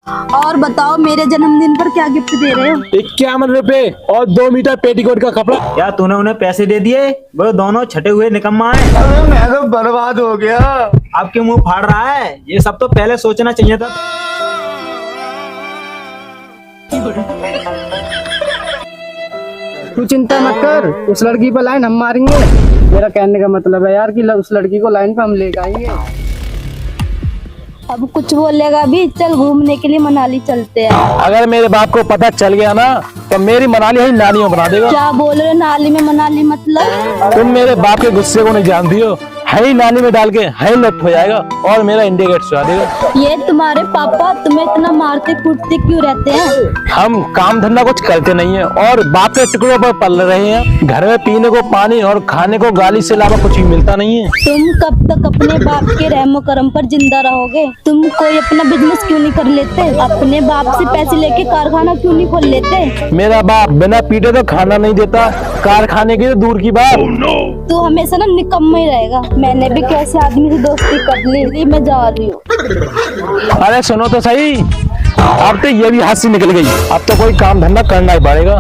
और बताओ मेरे जन्मदिन पर क्या गिफ्ट दे रहे हो? 51 रुपए और 2 मीटर पेटीकोट का कपड़ा। क्या तूने उन्हें पैसे दे दिए? वो दोनों छटे हुए निकम्मा है। अरे मैं तो बर्बाद हो गया। आपके मुंह फाड़ रहा है, ये सब तो पहले सोचना चाहिए था। तू चिंता मत कर, उस लड़की पर लाइन हम मारेंगे। मेरा कहने का मतलब है यार कि उस लड़की को लाइन पे हम लेकर आएंगे। अब कुछ बोलेगा भी? चल घूमने के लिए मनाली चलते हैं। अगर मेरे बाप को पता चल गया ना तो मेरी मनाली ही नालियों बना देगा। क्या बोल रहे हो? नाली में मनाली मतलब? तुम मेरे बाप के गुस्से को नहीं जानती हो। है ही नाली में डाल के है ही लट हो जाएगा और मेरा इंडिया गेट सुना देगा। ये तुम्हारे पापा तुम्हें इतना मारते कूटते क्यों रहते हैं? हम काम धंधा कुछ करते नहीं है और बाप के टुकड़ों पर पल रहे हैं। घर में पीने को पानी और खाने को गाली से अलावा कुछ भी मिलता नहीं है। तुम कब तक अपने बाप के रहमो करम पर जिंदा रहोगे? तुम कोई अपना बिजनेस क्यों नहीं कर लेते? अपने बाप से पैसे लेके कारखाना क्यों नहीं खोल लेते? मेरा बाप बिना पीटे तो खाना नहीं देता, कारखाने की तो दूर की बात। तू हमेशा ना निकम्मा ही रहेगा। मैंने भी कैसे आदमी से दोस्ती कर ली, मैं जा रही हूँ। अरे सुनो तो सही, अब तो ये भी हाथ से निकल गई। अब तो कोई काम धंधा करना ही पड़ेगा।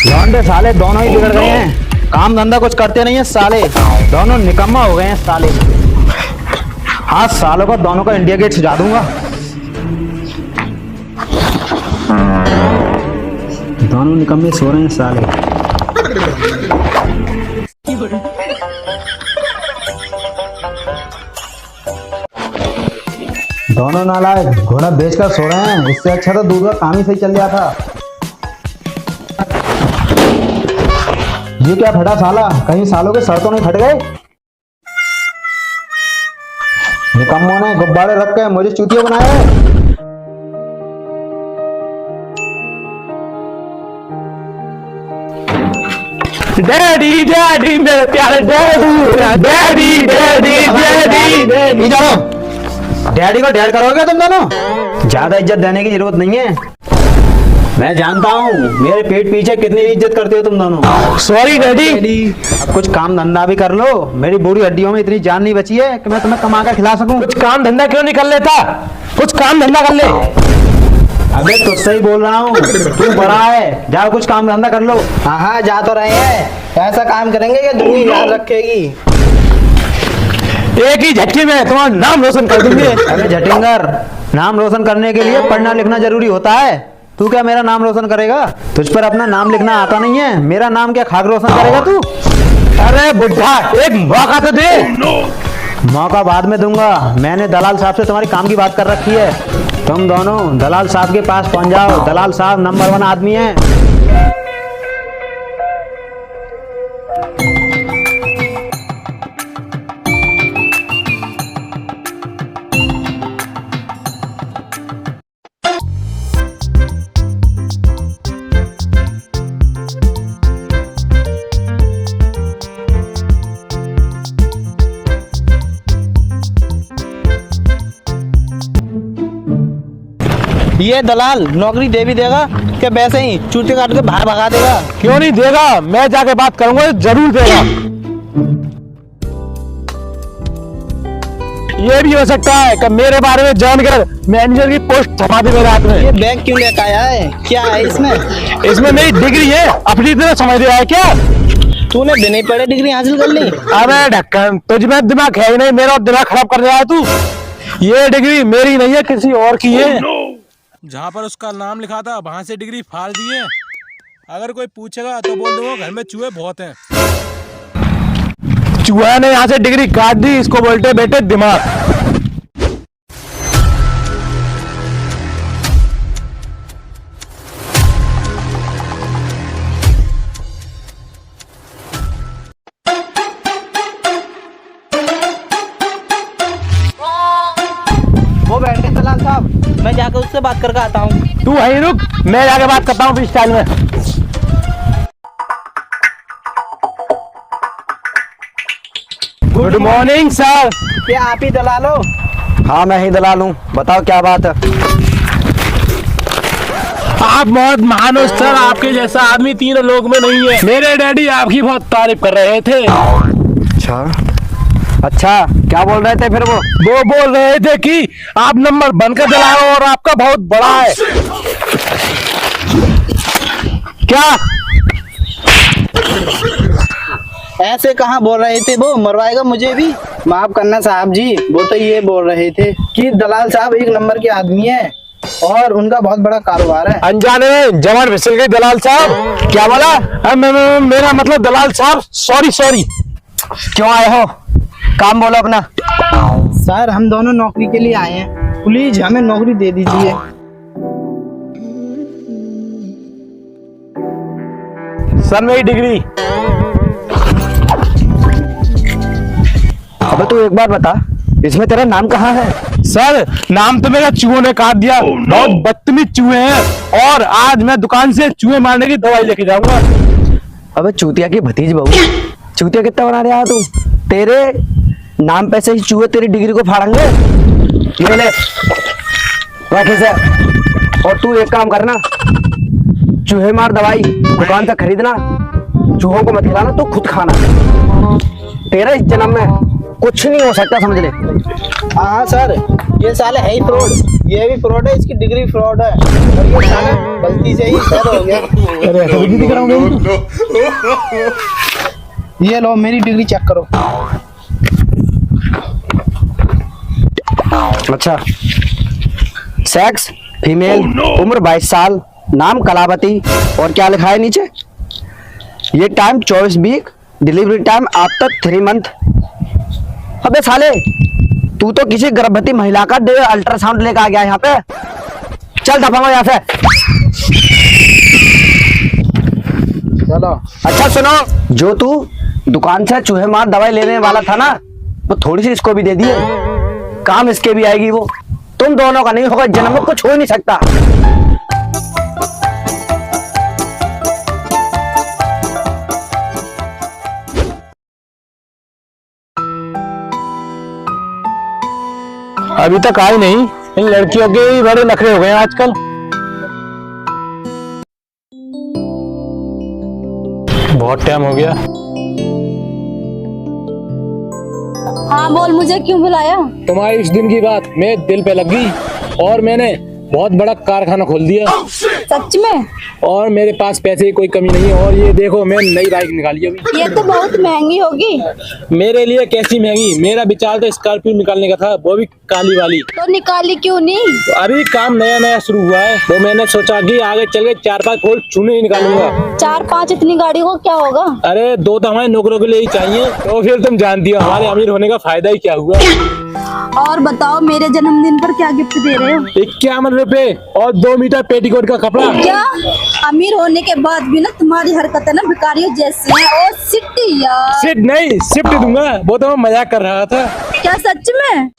लौंडे साले दोनों ही बिगड़ गए हैं, काम धंधा कुछ करते नहीं है साले, दोनों निकम्मा हो गए हैं साले। हाँ सालों को दोनों का इंडिया गेट सजा दूंगा। दोनों निकम्मे सो रहे हैं साले। दोनों नालायक घोड़ा बेचकर सो रहे हैं, इससे अच्छा तो दूध का काम ही सही चल गया था। ये क्या फटा साला, कहीं सालों के सर तो नहीं फट गए? निकम्मों ने गुब्बारे रख के मुझे चूतिया बनाया है। डैडी डैडी मेरे प्यारे daddy daddy daddy daddy daddy. Daddy को डैड करोगे तुम दोनों? ज्यादा इज्जत देने की जरूरत नहीं है, मैं जानता हूँ मेरे पेट पीछे कितनी इज्जत करते हो तुम दोनों। Sorry daddy. अब कुछ काम धंधा भी कर लो, मेरी बूढ़ी हड्डियों में इतनी जान नहीं बची है कि मैं तुम्हें कमा कर खिला सकूं। कुछ काम धंधा क्यों नहीं कर लेता? कुछ काम धंधा कर ले। अबे तुझसे ही बोल रहा हूँ, तू बड़ा है, जाओ कुछ काम धंधा कर लो। हाँ हाँ जा तो रहे हैं, ऐसा काम करेंगे कि दुनिया याद रखेगी। एक ही झटके में तुम्हारा नाम रोशन कर देंगे। अरे झटिंगर, नाम रोशन करने के लिए पढ़ना लिखना जरूरी होता है। तू क्या मेरा नाम रोशन करेगा? तुझ पर अपना नाम लिखना आता नहीं है, मेरा नाम क्या खाक रोशन करेगा तू? अरे बुढ़ा, एक मौका तो दे। मौका बाद में दूंगा, मैंने दलाल साहब से तुम्हारी काम की बात कर रखी है। तुम दोनों दलाल साहब के पास पहुंच जाओ, दलाल साहब नंबर 1 आदमी है। ये दलाल नौकरी दे भी देगा कि वैसे ही चूते काट के बाहर भगा देगा? क्यों नहीं देगा, मैं जाके बात करूंगा, जरूर देगा। ये भी हो सकता है कि मेरे बारे में जानकर मैनेजर की पोस्ट छपा दे मेरे हाथ में। ये बैग क्यों लेकर आया है? क्या है इसमें? इसमें मेरी डिग्री है, अपनी तरह समझ रहा है क्या? तूने बिना पढ़े डिग्री हासिल कर ली? अबे ढक्कन, तुझ में दिमाग है ही नहीं, मेरा दिमाग खराब कर रहा है तू। ये डिग्री मेरी नहीं है, किसी और की है। जहाँ पर उसका नाम लिखा था वहां से डिग्री फाड़ दी है। अगर कोई पूछेगा तो बोल दो घर में चूहे बहुत हैं। चूहा ने यहाँ से डिग्री काट दी, इसको बोलते बेटे दिमाग। वो बैठ गए दलाल साहब, मैं जाकर उससे बात करके आता हूँ। तू वहीं रुक, मैं जाके बात करता हूँ फ्रीस्टाइल में। Good morning sir. क्या आप ही दलाल हो? हाँ मैं ही दलाल हूँ, बताओ क्या बात है? आप बहुत महान हो सर, आपके जैसा आदमी तीनों लोग में नहीं है। मेरे डैडी आपकी बहुत तारीफ कर रहे थे। अच्छा, अच्छा, क्या बोल रहे थे फिर वो बोल रहे थे कि आप नंबर बनकर दिलाओ और आपका बहुत बड़ा है। क्या ऐसे कहाँ बोल रहे थे, वो मरवाएगा मुझे भी। माफ करना साहब जी, वो तो ये बोल रहे थे कि दलाल साहब एक नंबर के आदमी है और उनका बहुत बड़ा कारोबार है। अनजाने में जवान फिसल गई। दलाल साहब क्या बोला? मेरा मतलब दलाल साहब, सॉरी। क्यों आए हो? काम बोलो अपना। सर हम दोनों नौकरी के लिए आए हैं, प्लीज हमें नौकरी दे दीजिए। सर मेरी डिग्री। अबे तू एक बार बता, इसमें तेरा नाम कहाँ है? सर नाम तो मेरा चूहों ने काट दिया। बहुत बदतमीज चूहे हैं और आज मैं दुकान से चूहे मारने की दवाई लेके जाऊंगा। अबे चूतिया की भतीज बहू, चूतिया कितना बना रहा है तू? तेरे नाम पे से ही चूहे तेरी डिग्री को फाड़ेंगे। ये ले रख इसे। और तू एक काम करना, चूहे मार दवाई दुकान से खरीदना, चूहों को मत खिलाना, तू खुद खाना। तेरा इस जन्म में कुछ नहीं हो सकता, समझ ले। हाँ सर, ये साले है ही फ्रॉड, ये भी फ्रॉड है, इसकी डिग्री फ्रॉड है और ये साले गलती से ही फेल हो गया। ये लो मेरी डिग्री चेक करो। अच्छा, सेक्स फीमेल, उम्र 22 साल, नाम कलावती, और क्या लिखा है नीचे? ये time 24 week, delivery time after 3 month. अबे साले, तू तो किसी गर्भवती महिला का अल्ट्रासाउंड लेकर आ गया यहाँ पे। चल दफा हो यहाँ से। चलो। अच्छा सुनो, जो तू दुकान से चूहे मार दवाई लेने वाला था ना, वो थोड़ी सी इसको भी दे दिए, काम इसके भी आएगी वो। तुम दोनों का नहीं होगा, जन्म में कुछ हो ही नहीं सकता। अभी तक आई नहीं। इन लड़कियों के भी बड़े नखरे हो गए हैं आजकल। बहुत टाइम हो गया। हाँ बोल, मुझे क्यों बुलाया? तुम्हारी इस दिन की बात मेरे दिल पे लग गई और मैंने बहुत बड़ा कारखाना खोल दिया। सच में? और मेरे पास पैसे की कोई कमी नहीं है। और ये देखो, मैं नई बाइक निकाली अभी। ये तो बहुत महंगी होगी। मेरे लिए कैसी महंगी? मेरा विचार तो स्कॉर्पियो निकालने का था, वो भी काली वाली। तो निकाली क्यों नहीं? तो अभी काम नया शुरू हुआ है, तो मैंने सोचा कि आगे चल के 4-5 और चूने ही निकालूंगा। 4-5 इतनी गाड़ी को क्या होगा? अरे 2 तो हमारे नौकरों के लिए ही चाहिए। तो फिर तुम जानती हो हमारे अमीर होने का फायदा ही क्या हुआ। और बताओ, मेरे जन्मदिन पर क्या गिफ्ट दे रहे हो? 51 रुपए और 2 मीटर पेटीकोट का कपड़ा। क्या? अमीर होने के बाद भी ना तुम्हारी हरकतें ना भिखारियों जैसी हैं। और सिट्टी यार। सिट नहीं, शिफ्ट दूंगा। वो तो मैं मजाक कर रहा था। क्या सच में?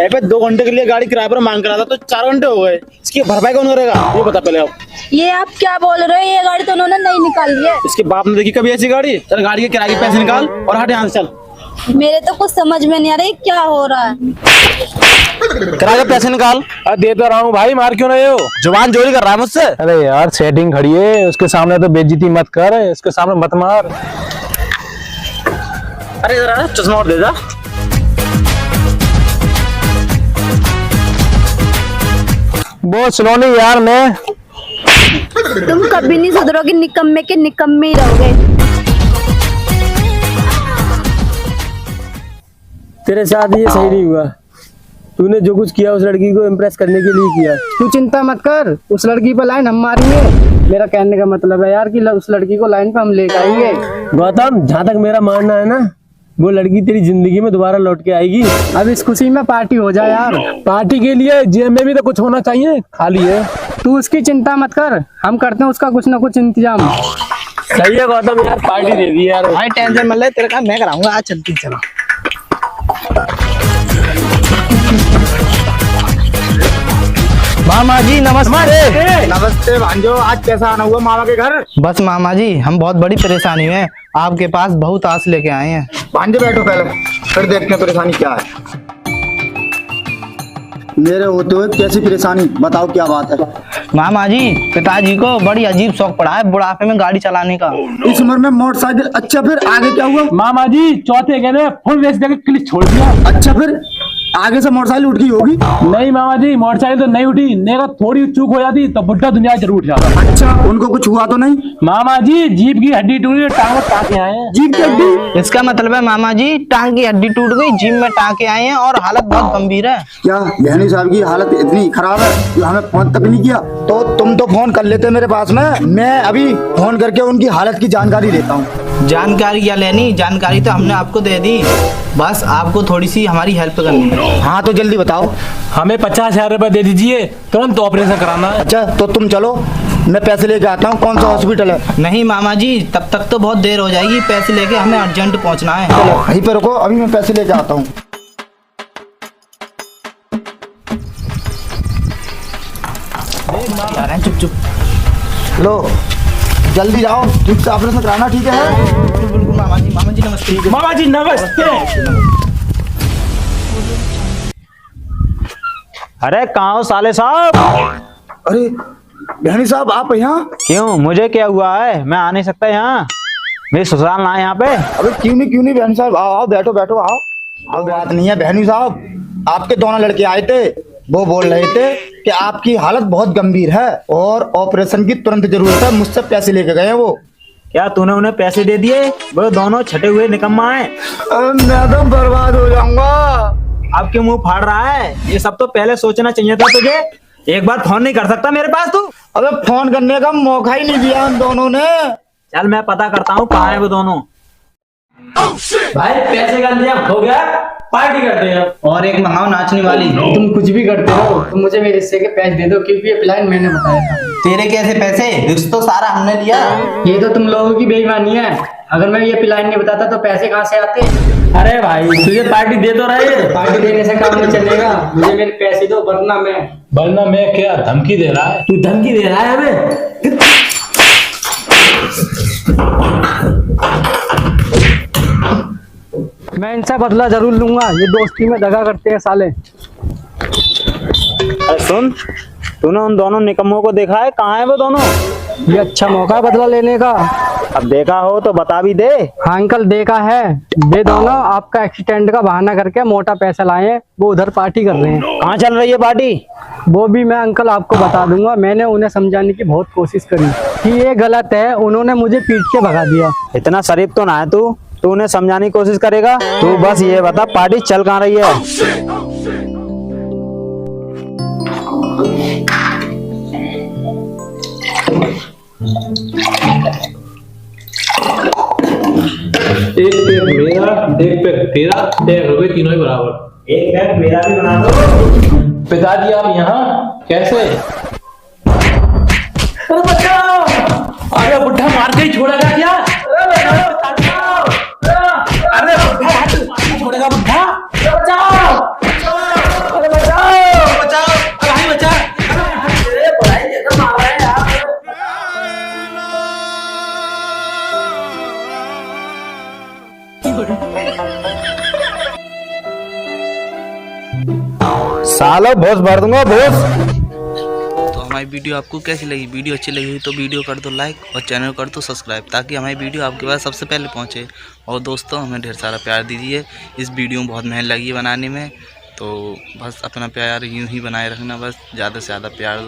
पे 2 घंटे के लिए गाड़ी किराए पर मांग करा था, तो 4 घंटे हो गए। इसकी भरपाई कौन करेगा, ये बता पहले आप। ये आप क्या बोल रहे हो? ये गाड़ी तो उन्होंने नहीं निकाली है। इसके बाप ने देखी कभी ऐसी गाड़ी? चल गाड़ी के किराए के पैसे निकाल और हट यहाँ से चल। मेरे तो कुछ समझ में नहीं आ रहा है क्या हो रहा है। किराए के पैसे निकाल। दे तो रहा हूँ भाई, मार क्यों रहे हो? जुबान चोरी कर रहा है मुझसे। अरे यार सेटिंग खड़ी है, उसके सामने तो बेइज्जती मत कर, इसके सामने मत मार। अरे जरा चश्मा और दे जा। बहुत सुनो नहीं यार, मैं तुम कभी नहीं सुधरोगे, निकम्मे के निकम्मे ही रहोगे। तेरे साथ ये सही नहीं हुआ। तूने जो कुछ किया उस लड़की को इम्प्रेस करने के लिए किया। तू चिंता मत कर, उस लड़की पर लाइन हम मारेंगे। मेरा कहने का मतलब है यार कि उस लड़की को लाइन पे हम लेकर आएंगे। गौतम, जहाँ तक मेरा मानना है ना, वो लड़की तेरी जिंदगी में दोबारा लौट के आएगी। अब इस खुशी में पार्टी हो जाए यार। पार्टी के लिए जेब में भी तो कुछ होना चाहिए, खाली है। तू उसकी चिंता मत कर, हम करते हैं उसका कुछ ना कुछ इंतजाम। सही है गौतम यार, पार्टी दे दी यार। भाई टेंशन मत ले, तेरे काम मैं कराऊंगा। आज चलती चलो। मामा जी नमस्ते। नमस्ते भांजो, आज कैसा आना हुआ मामा के घर? बस मामा जी, हम बहुत बड़ी परेशानी में आपके पास बहुत आस लेके आए हैं। भांजे बैठो पहले, फिर देखते हैं परेशानी क्या है। मेरे होते हुए कैसी परेशानी, बताओ क्या बात है। मामा जी, पिताजी को बड़ी अजीब शौक पड़ा है बुढ़ापे में गाड़ी चलाने का। इस उम्र में मोटरसाइकिल, अच्छा फिर आगे क्या हुआ? मामा जी चौथे कहने फुल रेस देके क्लिच छोड़ दिया। अच्छा फिर आगे से मोटरसाइकिल उठ गई होगी। नहीं मामा जी, मोटरसाइकिल तो नहीं उठी, नेगा थोड़ी चूक हो जाती तो बुढ़ा दुनिया जरूर उठ जाता। अच्छा उनको कुछ हुआ तो नहीं? मामा जी जीप की हड्डी टूटी, टांग में टाँके आए हैं। जीप की हड्डी? इसका मतलब है मामा जी टांग की हड्डी टूट गई, जिम में टांके आए हैं और हालत बहुत गंभीर है। क्या बहनी साहब की हालत इतनी खराब है कि हमें फोन तक नहीं किया? तो तुम तो फोन कर लेते मेरे पास में, मैं अभी फोन करके उनकी हालत की जानकारी लेता हूँ। जानकारी क्या लेनी, जानकारी तो हमने आपको दे दी, बस आपको थोड़ी सी हमारी हेल्प करनी है। हाँ तो जल्दी बताओ। हमें 50,000 रुपए दे दीजिए, तुरंत ऑपरेशन कराना है। अच्छा तो तुम चलो, मैं पैसे लेके आता हूँ। कौन सा हॉस्पिटल है? नहीं मामा जी, तब तक तो बहुत देर हो जाएगी, पैसे लेके हमें अर्जेंट पहुंचना है। चलो वहीं पे रुको, अभी मैं पैसे लेके आता हूँ। चुप चुप। लो जल्दी जाओ, ठीक से ऑपरेशन कराना, ठीक है? बिल्कुल बिल्कुल मामा जी नमस्ते। मामा जी नमस्ते। अरे कहाँ हो साले साहब? अरे बहनी साहब आप यहाँ? क्यों, मुझे क्या हुआ है? मैं आ नहीं सकता यहाँ, मेरी ससुराल ना है यहाँ पे। अबे क्यों नहीं बहनी साहब, आओ आओ बैठो बैठो आओ। बात नहीं है बहनी साहब, आपके दोनों लड़के आए थे, वो बोल रहे थे कि आपकी हालत बहुत गंभीर है और ऑपरेशन की तुरंत जरूरत है, मुझसे पैसे लेके गए हैं वो। क्या तूने उन्हें पैसे दे दिए? वो दोनों छठे हुए निकम्मा है। मैं तो बर्बाद हो जाऊंगा। अब क्यों मुंह फाड़ रहा है? ये सब तो पहले सोचना चाहिए था तुझे। एक बार फोन नहीं कर सकता मेरे पास तू? अबे फोन करने का मौका ही नहीं दिया उन दोनों ने। चल मैं पता करता हूँ कहाँ है वो दोनों। भाई पैसे का इंतजाम हो गया, पार्टी करते हैं। और एक मंगाओ नाचने वाली। तुम कुछ भी करते हो, तुम मुझे मेरे हिस्से के पैसे दे दो, क्योंकि ये प्लान मैंने बताया था। तेरे कैसे पैसे? रिस्क तो सारा हमने लिया। ये तो तुम लोगों की बेईमानी है। अगर मैं ये प्लान नहीं बताता तो पैसे कहाँ से आते? अरे भाई तुझे पार्टी दे तो रहे, पार्टी देने से काम नहीं चलेगा, मुझे मेरे पैसे दो, वरना मैं क्या धमकी दे रहा है? तू धमकी दे रहा है हमें? मैं इनसे बदला जरूर लूंगा, ये दोस्ती में दगा करते हैं साले। अरे सुन, तूने उन दोनों निकम्मों को देखा है? कहाँ है वो दोनों? ये अच्छा मौका है बदला लेने का। अब देखा हो तो बता भी दे। हाँ अंकल देखा है, ये दोनों आपका एक्सीडेंट का बहाना करके मोटा पैसा लाए हैं, वो उधर पार्टी कर रहे हैं। कहाँ चल रही है पार्टी? वो भी मैं अंकल आपको बता दूंगा, मैंने उन्हें समझाने की बहुत कोशिश करी कि ये गलत है, उन्होंने मुझे पीट के भगा दिया। इतना शरीफ तो ना है तू उन्हें समझाने की कोशिश करेगा? तू बस ये बता पार्टी चल कहाँ रही है? एक पैक मेरा, एक पैक तेरा, 1 रुपए तीनों ही बराबर। एक पैक मेरा भी बना दो। पिताजी आप यहाँ कैसे? अरे बचाओ! अरे बुढ़ा मार के ही छोड़ेगा क्या? अरे बुढ़ा हाथ छोड़ेगा बुढ़ा? बचाओ! अरे बचाओ! बचाओ! भाई बचा! अरे बुढ़ाई कैसे मार रहे हैं यार? सालो भोज भर दूंगा भोज। तो हमारी वीडियो आपको कैसी लगी? वीडियो अच्छी लगी तो वीडियो कर दो लाइक और चैनल कर दो सब्सक्राइब, ताकि हमारी वीडियो आपके पास सबसे पहले पहुंचे। और दोस्तों हमें ढेर सारा प्यार दीजिए, इस वीडियो में बहुत मेहनत लगी है बनाने में, तो बस अपना प्यार यूं ही बनाए रखना, बस ज़्यादा से ज़्यादा प्यार